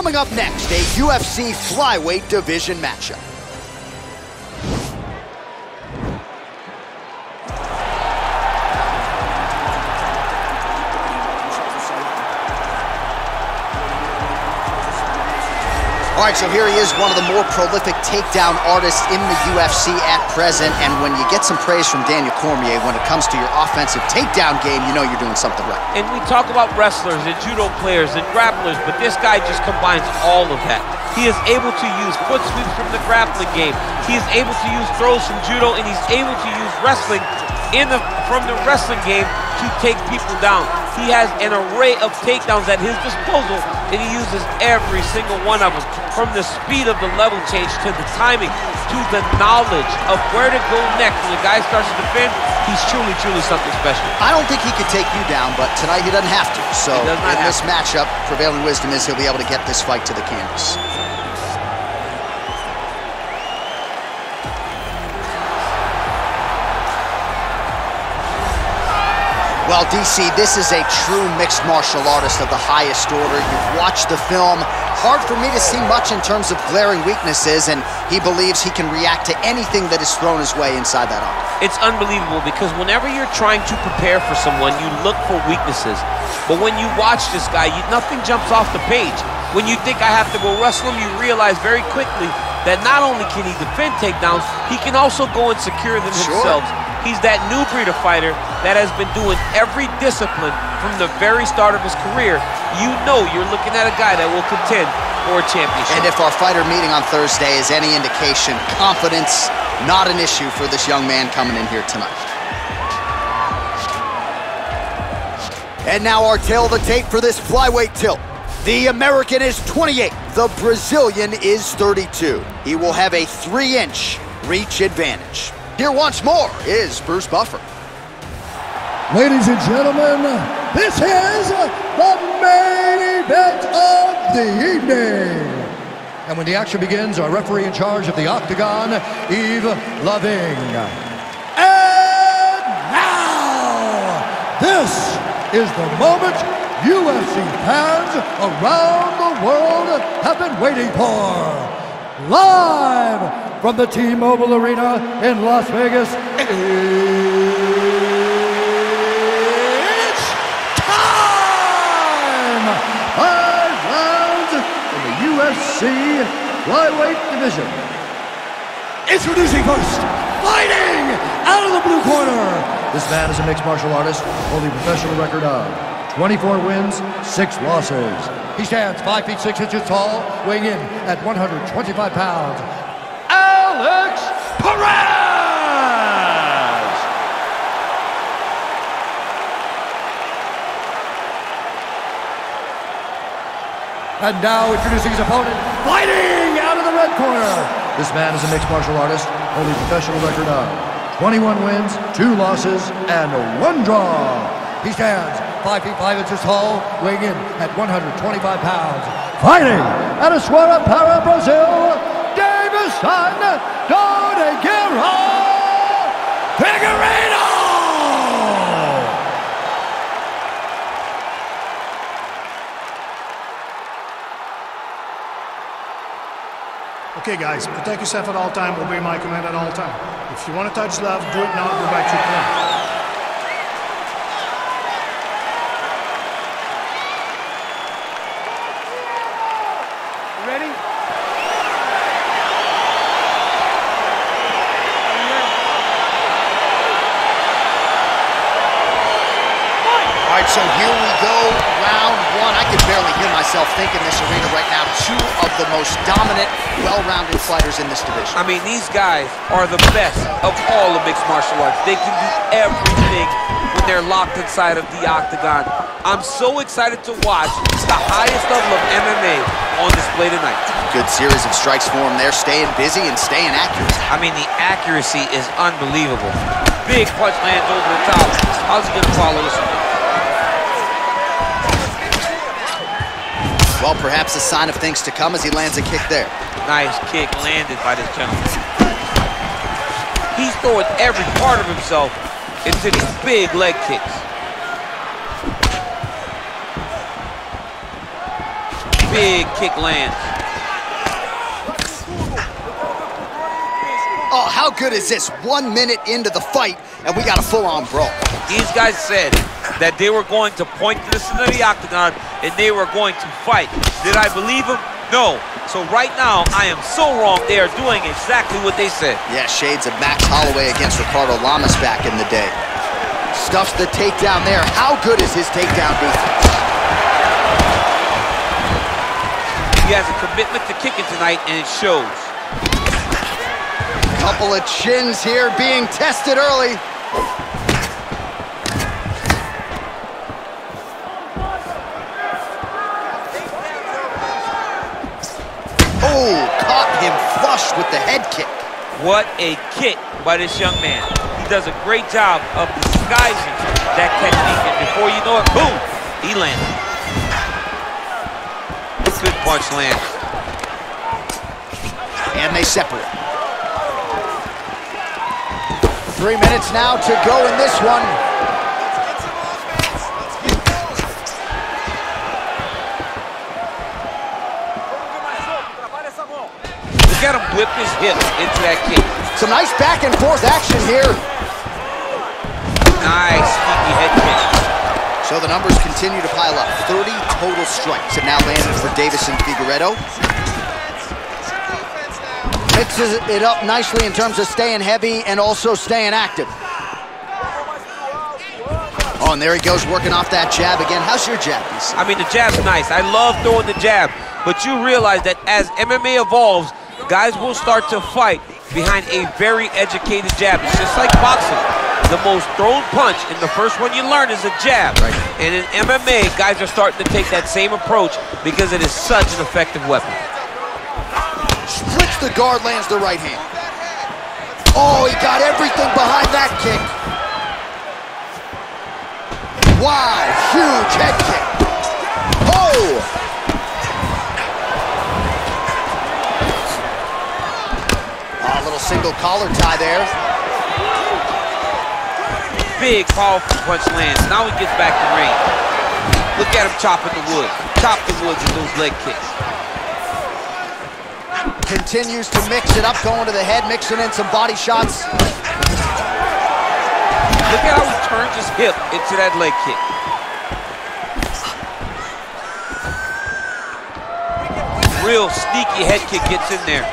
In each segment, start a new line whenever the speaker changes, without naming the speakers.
Coming up next, a UFC flyweight division matchup. All right, so here he is, one of the more prolific takedown artists in the UFC at present. And when you get some praise from Daniel Cormier when it comes to your offensive takedown game, you know you're doing something right.
And we talk about wrestlers and judo players and grapplers, but this guy just combines all of that. He is able to use foot sweeps from the grappling game. He is able to use throws from judo, and he's able to use wrestling from the wrestling game to take people down. He has an array of takedowns at his disposal, and he uses every single one of them. From the speed of the level change, to the timing, to the knowledge of where to go next. When the guy starts to defend, he's truly, truly something special.
I don't think he could take you down, but tonight he doesn't have to. So in this matchup, prevailing wisdom is he'll be able to get this fight to the canvas. Well, DC, this is a true mixed martial artist of the highest order. You've watched the film. Hard for me to see much in terms of glaring weaknesses, and he believes he can react to anything that is thrown his way inside that octagon.
It's unbelievable because whenever you're trying to prepare for someone, you look for weaknesses. But when you watch this guy, nothing jumps off the page. When you think I have to go wrestle him, you realize very quickly that not only can he defend takedowns, he can also go and secure them himself. He's that new breed of fighter that has been doing every discipline from the very start of his career. You know you're looking at a guy that will contend for a championship. And
if our fighter meeting on Thursday is any indication, confidence, not an issue for this young man coming in here tonight. And now our tail of the tape for this flyweight tilt. The American is 28. The Brazilian is 32. He will have a 3-inch reach advantage. Here once more is Bruce Buffer.
Ladies and gentlemen, this is the main event of the evening. And when the action begins, our referee in charge of the octagon, Yves Loving. And now, this is the moment UFC fans around the world have been waiting for. Live from the T-Mobile Arena in Las Vegas, it's time! 5 rounds in the UFC flyweight division. Introducing first, fighting out of the blue corner. This man is a mixed martial artist, holding a professional record of 24 wins, 6 losses. He stands 5 feet 6 inches tall, weighing in at 125 pounds. Alex Perez! And now introducing his opponent, fighting out of the red corner. This man is a mixed martial artist, holding a professional record of 21 wins, 2 losses, and 1 draw. He stands 5 feet 5 inches tall, weighing in at 125 pounds. Fighting out of Para, Brazil, Deiveson Figueiredo!
Okay guys, protect yourself at all time, obey my command at all time. If you want to touch left, do it now, go back to your plan.
So here we go, round 1. I can barely hear myself think in this arena right now. 2 of the most dominant, well-rounded fighters in this division.
I mean, these guys are the best of all the mixed martial arts. They can do everything when they're locked inside of the octagon. I'm so excited to watch the highest level of MMA on display tonight.
Good series of strikes for him there, staying busy and staying accurate.
I mean, the accuracy is unbelievable. Big punch lands over the top. How's he gonna follow this one?
Well, perhaps a sign of things to come as he lands a kick there.
Nice kick landed by this gentleman. He's throwing every part of himself into these big leg kicks. Big kick lands.
Oh, how good is this? 1 minute into the fight, and we got a full-on brawl.
These guys said that they were going to point this into the octagon and they were going to fight. Did I believe them? No. So right now, I am so wrong. They are doing exactly what they said.
Yeah, shades of Max Holloway against Ricardo Lamas back in the day. Stuffs the takedown there. How good is his takedown defense?
He has a commitment to kicking tonight, and it shows.
Couple of chins here being tested early. Oh, caught him flush with the head kick.
What a kick by this young man. He does a great job of disguising that technique, and before you know it, boom, he landed. Good punch lands.
And they separate. 3 minutes now to go in this one.
Look at him whip his hip into that kick.
Some nice back and forth action here.
Nice sneaky head kick.
So the numbers continue to pile up. 30 total strikes have now landed for Deiveson Figueiredo. Mixes it up nicely in terms of staying heavy and also staying active. Oh, and there he goes, working off that jab again. How's your jab, DC?
I mean, the jab's nice. I love throwing the jab, but you realize that as MMA evolves, guys will start to fight behind a very educated jab. It's just like boxing. The most thrown punch, and the first one you learn is a jab. Right. And in MMA, guys are starting to take that same approach because it is such an effective weapon.
Splits the guard, lands the right hand. Oh, he got everything behind that kick. Wow, huge head kick. Oh! A little single collar tie there.
Big, powerful punch lands. Now he gets back to range. Look at him chopping the wood. Chop the woods with those leg kicks.
Continues to mix it up, going to the head, mixing in some body shots.
Look at how he turns his hip into that leg kick. Real sneaky head kick gets in there.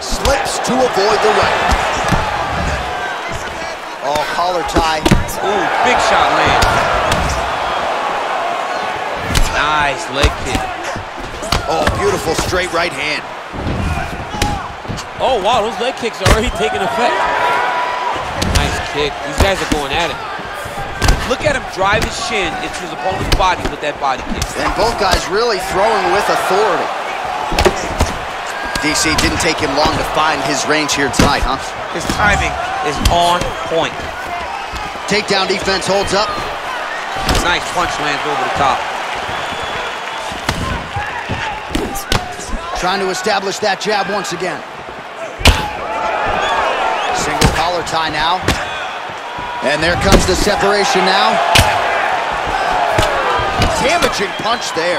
Slips to avoid the right. Oh, collar tie.
Ooh, big shot land. Nice leg kick.
Oh, beautiful straight right hand.
Oh, wow, those leg kicks are already taking effect. Nice kick. These guys are going at it. Look at him drive his shin into his opponent's body with that body kick.
And both guys really throwing with authority. DC, didn't take him long to find his range here tonight, huh?
His timing is on point.
Takedown defense holds up.
Nice punch lands over the top.
Trying to establish that jab once again. Single collar tie now. And there comes the separation now. Damaging punch there.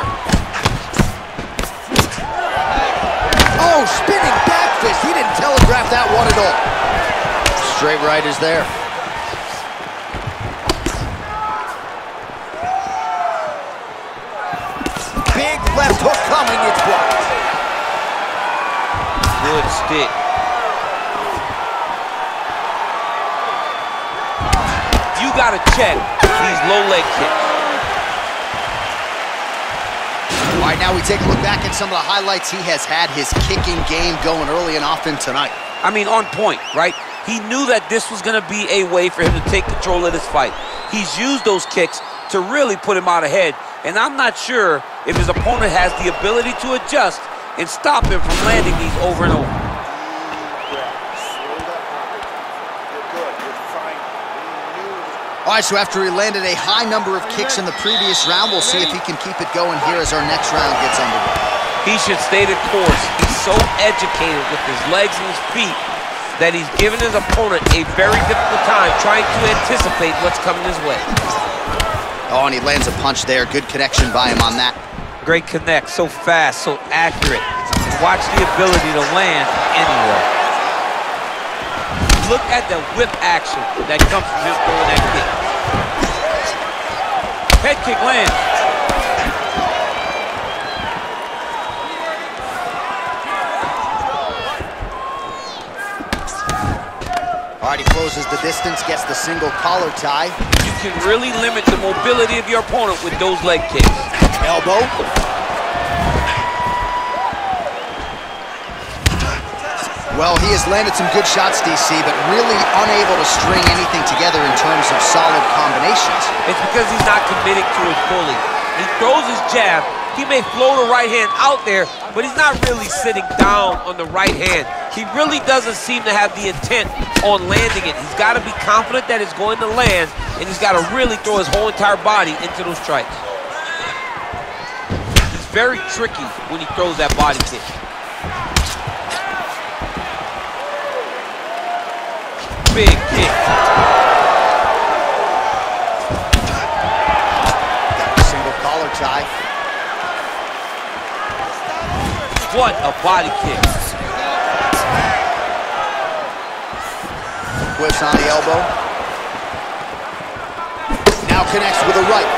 Oh, spinning back fist. He didn't telegraph that one at all. Straight right is there. Big left hook coming, it's blocked.
Good stick. You gotta check these low leg kicks.
All right, now we take a look back at some of the highlights. He has had his kicking game going early and often tonight.
I mean, on point, right? He knew that this was gonna be a way for him to take control of this fight. He's used those kicks to really put him out ahead, and I'm not sure if his opponent has the ability to adjust and stop him from landing these over and over.
All right, so after he landed a high number of kicks in the previous round, we'll see if he can keep it going here as our next round gets underway.
He should stay the course. He's so educated with his legs and his feet that he's given his opponent a very difficult time trying to anticipate what's coming his way.
Oh, and he lands a punch there. Good connection by him on that.
Great connect, so fast, so accurate. Watch the ability to land anywhere. Look at the whip action that comes from him throwing that kick. Head kick lands.
All right, he closes the distance, gets the single collar tie.
You can really limit the mobility of your opponent with those leg kicks.
Elbow. Well, he has landed some good shots, DC, but really unable to string anything together in terms of solid combinations.
It's because he's not committing to it fully. He throws his jab. He may float a right hand out there, but he's not really sitting down on the right hand. He really doesn't seem to have the intent on landing it. He's got to be confident that it's going to land, and he's got to really throw his whole entire body into those strikes. He's very tricky when he throws that body kick. Big kick.
Single collar tie.
What a body kick.
Whips on the elbow. Now connects with a right.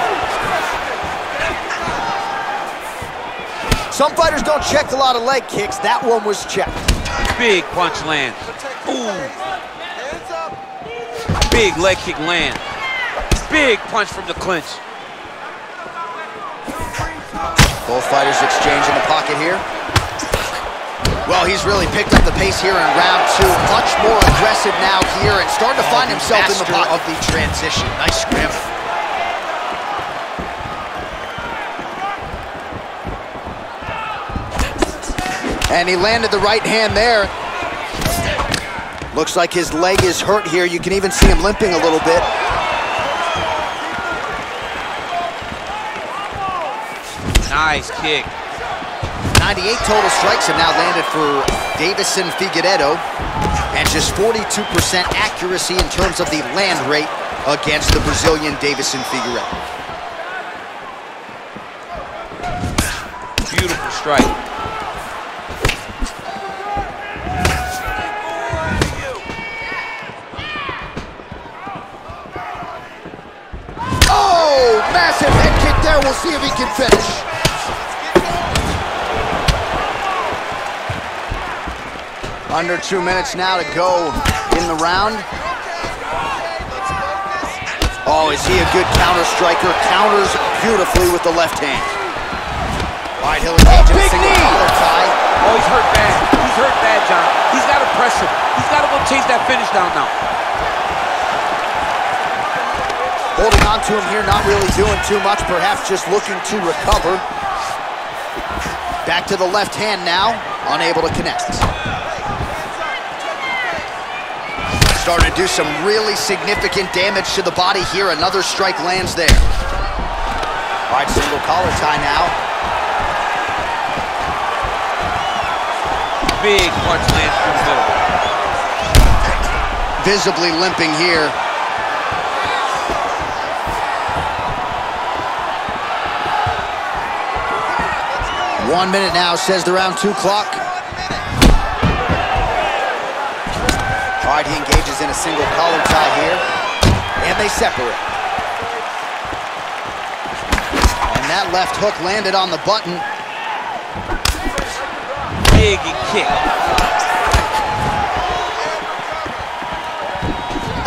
Some fighters don't check a lot of leg kicks. That one was checked.
Big punch lands. Ooh. Big leg kick land. Big punch from the clinch.
Both fighters exchange in the pocket here. Well, he's really picked up the pace here in round two. Much more aggressive now here and starting to find himself in the pocket. Of the transition. Nice scramble. And he landed the right hand there. Looks like his leg is hurt here. You can even see him limping a little bit.
Nice kick.
98 total strikes have now landed for Deiveson Figueiredo, and just 42% accuracy in terms of the land rate against the Brazilian Deiveson Figueiredo.
Beautiful strike.
Oh, massive head kick there. We'll see if he can finish. Under 2 minutes now to go in the round. Oh, is he a good counter striker? Counters beautifully with the left hand. All right, he'll engage in a single collar tie.
Oh, he's hurt bad. He's hurt bad, John. He's got to press him. He's got to go chase that finish down now.
Holding on to him here, not really doing too much, perhaps just looking to recover. Back to the left hand now, unable to connect. Starting to do some really significant damage to the body here. Another strike lands there. All right, single collar tie now.
Big punch lands through the middle.
Visibly limping here. One minute now, says the round 2 clock. All right, he engages in a single collar tie here, and they separate. And that left hook landed on the button.
Big kick.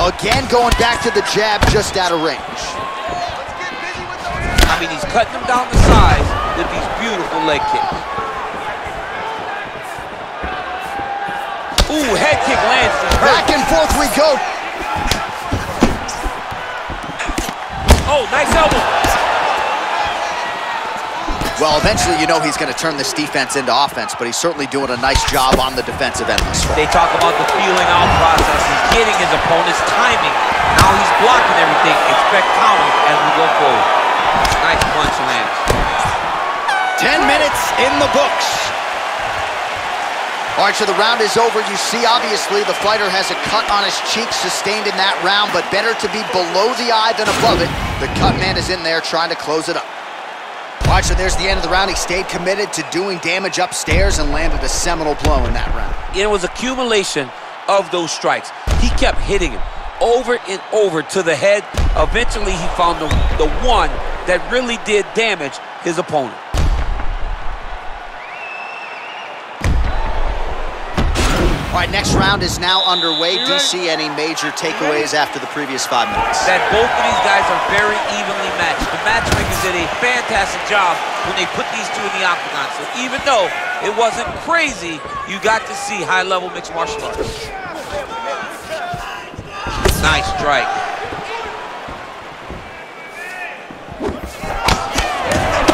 Again, going back to the jab, just out of range.
I mean, he's cutting them down the sides with these beautiful leg kicks. Ooh, head kick lands.
Back and forth we go.
Oh, nice elbow.
Well, eventually you know he's going to turn this defense into offense, but he's certainly doing a nice job on the defensive end.
They talk about the feeling out process. He's getting his opponent's timing. Now he's blocking everything. Expect counters as we go forward. Nice punch lands.
10 minutes in the books. All right, so the round is over. You see, obviously, the fighter has a cut on his cheek sustained in that round, but better to be below the eye than above it. The cut man is in there trying to close it up. All right, so there's the end of the round. He stayed committed to doing damage upstairs and landed a seminal blow in that round.
It was accumulation of those strikes. He kept hitting him over and over to the head. Eventually, he found the one that really did damage his opponent.
All right, next round is now underway. DC, any major takeaways after the previous 5 minutes?
That both of these guys are very evenly matched. The matchmakers did a fantastic job when they put these two in the octagon. So even though it wasn't crazy, you got to see high-level mixed martial arts. Nice strike.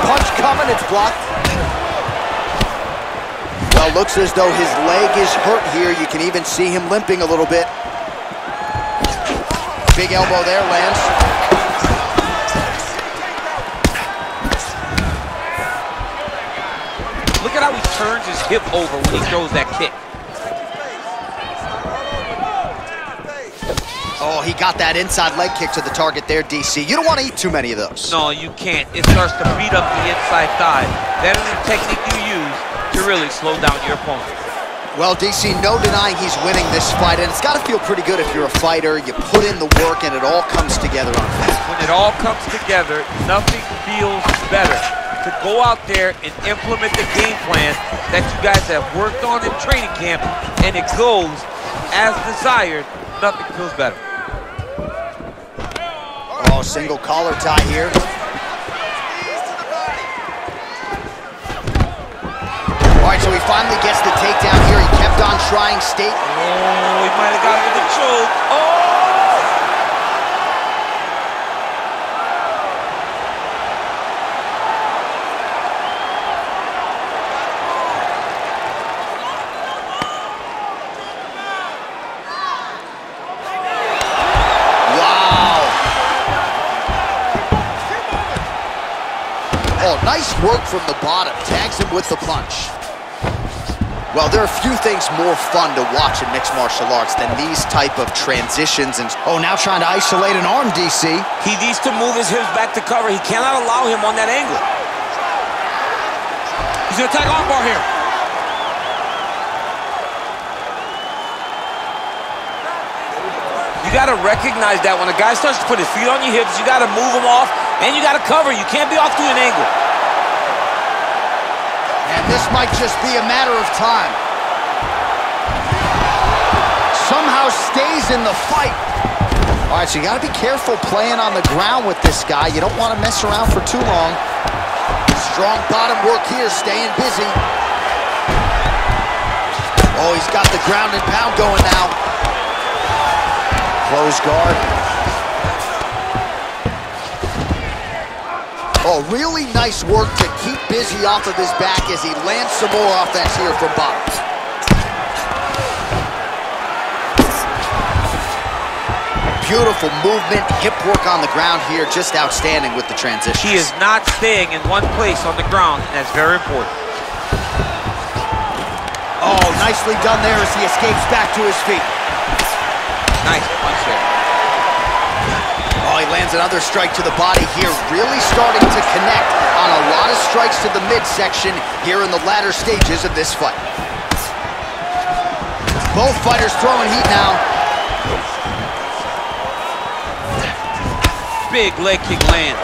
Punch coming, it's blocked. Well, looks as though his leg is hurt here. You can even see him limping a little bit. Big elbow there, lands.
Look at how he turns his hip over when he throws that kick.
Oh, he got that inside leg kick to the target there, DC. You don't want to eat too many of those.
No, you can't. It starts to beat up the inside thigh. That is the technique you use to really slow down your opponent.
Well, DC, no denying he's winning this fight, and it's got to feel pretty good if you're a fighter. You put in the work, and it all comes together on fight.
When it all comes together, nothing feels better. To go out there and implement the game plan that you guys have worked on in training camp, and it goes as desired, nothing feels better.
Oh, single collar tie here. All right, so he finally gets the takedown here. He kept on trying, State.
Oh, he might have got it with a choke. Oh!
Nice work from the bottom, tags him with the punch. Well, there are few things more fun to watch in mixed martial arts than these type of transitions. And oh, now trying to isolate an arm, DC.
He needs to move his hips back to cover. He cannot allow him on that angle. He's gonna attack armbar here. You gotta recognize that when a guy starts to put his feet on your hips, you gotta move him off, and you gotta cover. You can't be off to an angle.
And this might just be a matter of time. Somehow stays in the fight. All right, so you gotta be careful playing on the ground with this guy. You don't want to mess around for too long. Strong bottom work here, staying busy. Oh, he's got the ground and pound going now. Close guard. Oh, really nice work to keep busy off of his back as he lands some more offense here from bottom. Beautiful movement, hip work on the ground here, just outstanding with the transition.
He is not staying in one place on the ground, and that's very important.
Oh, nicely done there as he escapes back to his feet.
Nice punch there.
Oh, he lands another strike to the body here, really starting to connect on a lot of strikes to the midsection here in the latter stages of this fight. Both fighters throwing heat now.
Big leg kick lands.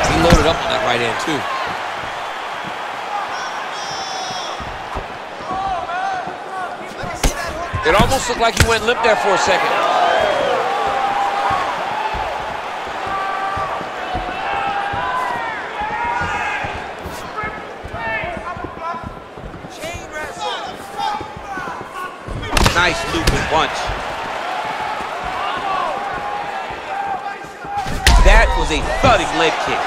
He loaded up on that right hand too. It almost looked like he went limp there for a second. Nice looping punch. That was a thudding leg kick.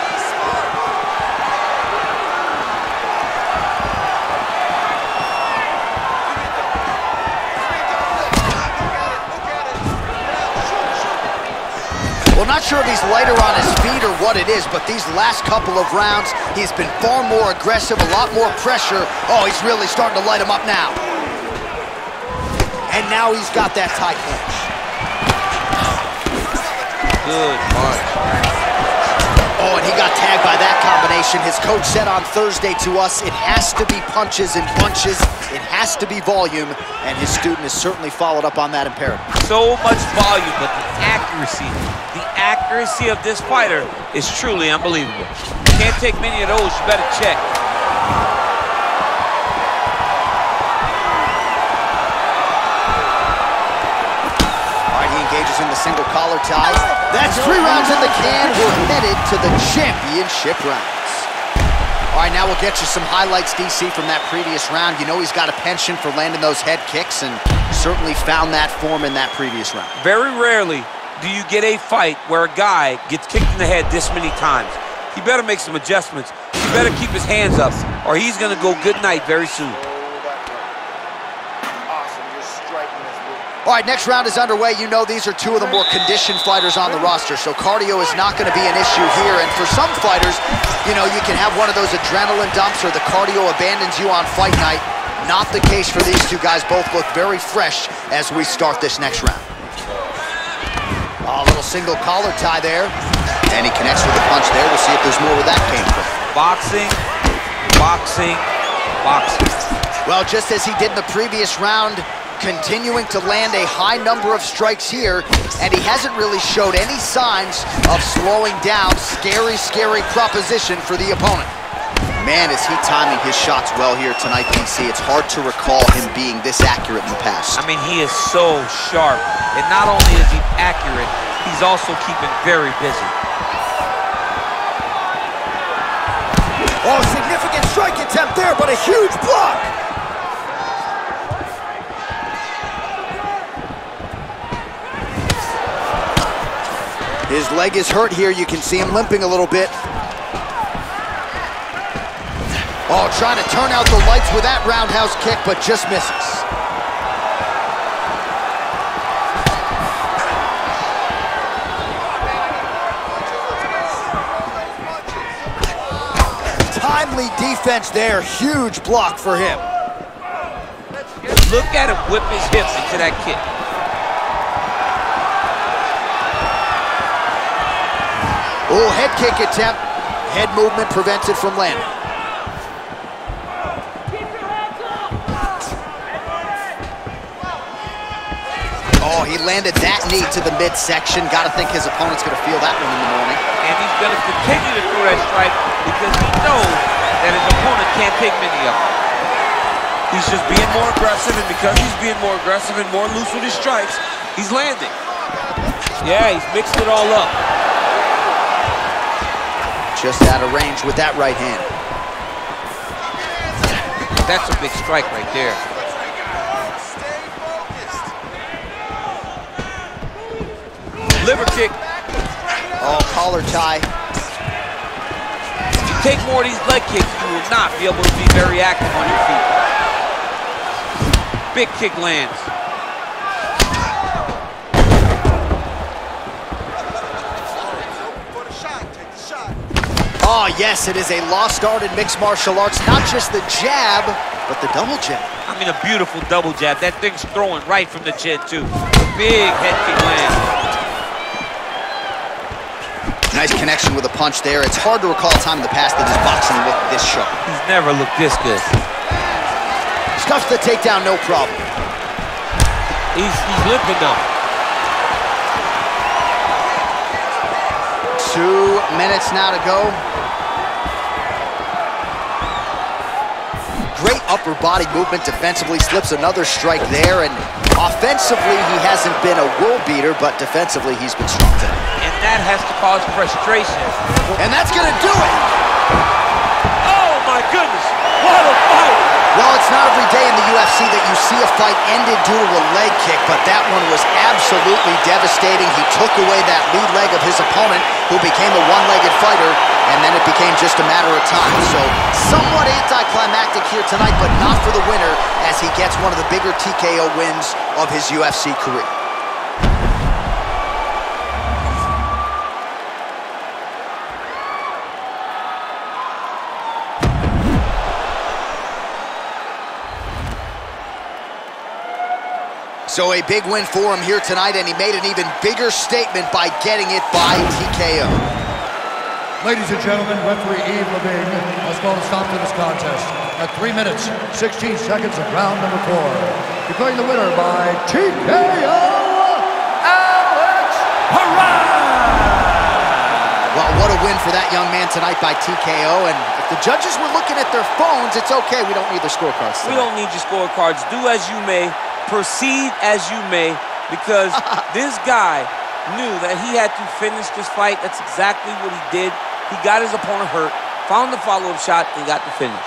Well, not sure if he's lighter on his feet or what it is, but these last couple of rounds, he's been far more aggressive, a lot more pressure. Oh, he's really starting to light him up now. And now he's got that tie clinch.
Good punch.
Oh, and he got tagged by that combination. His coach said on Thursday to us, it has to be punches and bunches. It has to be volume, and his student has certainly followed up on that imperative.
So much volume, but the accuracy of this fighter is truly unbelievable. You can't take many of those, you better check.
Engages in the single collar tie. That's 3 rounds in the can. We're headed to the championship rounds. All right, now we'll get you some highlights, DC, from that previous round. You know he's got a penchant for landing those head kicks, and certainly found that form in that previous round.
Very rarely do you get a fight where a guy gets kicked in the head this many times. He better make some adjustments. He better keep his hands up, or he's going to go good night very soon.
All right, next round is underway. You know these are 2 of the more conditioned fighters on the roster, so cardio is not going to be an issue here. And for some fighters, you know, you can have one of those adrenaline dumps or the cardio abandons you on fight night. Not the case for these 2 guys. Both look very fresh as we start this next round. A little single collar tie there. And he connects with a punch there. We'll see if there's more where that came from.
Boxing, boxing, boxing.
Well, just as he did in the previous round, continuing to land a high number of strikes here, and he hasn't really showed any signs of slowing down. Scary, scary proposition for the opponent. Man, is he timing his shots well here tonight, DC. It's hard to recall him being this accurate in the past.
I mean, he is so sharp, and not only is he accurate, he's also keeping very busy.
Oh, significant strike attempt there, but a huge block. His leg is hurt here. You can see him limping a little bit. Oh, trying to turn out the lights with that roundhouse kick, but just misses. Timely defense there. Huge block for him.
Look at him whip his hips into that kick.
Oh, head kick attempt. Head movement prevents it from landing. Oh, he landed that knee to the midsection. Got to think his opponent's going to feel that one in the morning.
And he's going to continue to throw that strike because he knows that his opponent can't take many of them. He's just being more aggressive, and because he's being more aggressive and more loose with his strikes, he's landing. Yeah, he's mixed it all up.
Just out of range with that right hand.
That's a big strike right there. Liver kick.
Oh, collar tie.
If you take more of these leg kicks, you will not be able to be very active on your feet. Big kick lands.
Oh, yes, it is a lost art in mixed martial arts. Not just the jab, but the double jab.
I mean, a beautiful double jab. That thing's throwing right from the chin, too. Big head kick land.
Nice connection with a punch there. It's hard to recall a time in the past that his boxing looked this sharp.
He's never looked this good.
Stuffs the takedown, no problem.
He's limping now.
2 minutes now to go. Great upper body movement defensively, slips another strike there, and offensively he hasn't been a world beater, but defensively he's been strong today.
And that has to cause frustration.
And that's gonna do it!
Oh my goodness, what a fight!
Well, it's not every day in the UFC that you see a fight ended due to a leg kick, but that one was absolutely devastating. He took away that lead leg of his opponent, who became a one-legged fighter, and then it became just a matter of time. So, somewhat anticlimactic here tonight, but not for the winner, as he gets one of the bigger TKO wins of his UFC career. So a big win for him here tonight, and he made an even bigger statement by getting it by TKO.
Ladies and gentlemen, referee Yves Levine has called a stop to this contest at 3 minutes, 16 seconds of round number 4. Declaring the winner by TKO, Alex Perez!
Well, what a win for that young man tonight by TKO. And if the judges were looking at their phones, it's okay. We don't need their scorecards tonight.
We don't need your scorecards. Do as you may, proceed as you may, because this guy knew that he had to finish this fight. That's exactly what he did. He got his opponent hurt, found the follow-up shot, and got the finish.